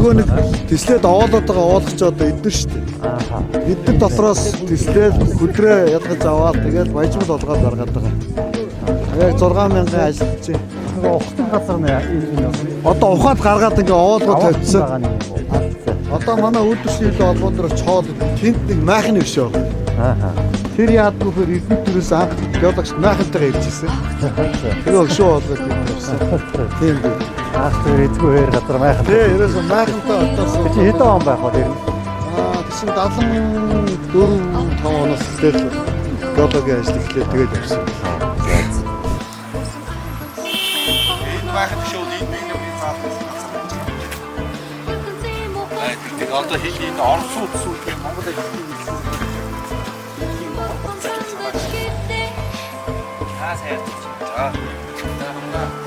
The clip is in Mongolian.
Нөгөө нэг тислээд овоолоод байгаа оолгоч одоо эднэр шүү дээ. Эднэр дотроос тислээд өдрөө ялгаж аваад тэгээд баяжмал олгоод гаргаад байгаа. Яг 6000 ажилтж байна. Нөгөө ухсан газар нь энэ. Одоо ухаад гаргаад ингээ оолгоо тавьчихсан. Одоо манай үйлдвэрчний олгоод дөрөв чоод тэнд нэг майхны биш үү? Тэр яадгүй хэр эднэр төрөөс анх геологч майхантайгаа ирж ирсэн. Тэгээ өшөө олгоод ирсэн. Тийм дээ. Тэр эзгүй газар майхан. Тий, ерөөсөө майхантай одоос хэдэн он байх вэ тэр? Тэгсэн 74 5 оноос эхлээл геологийн ажил эхлээд тэгээд явсан. Энэ майхан шүү дээ. Тэгээд одоо хилийн орсууд сүүлдээ Монгол ажил сайн. За.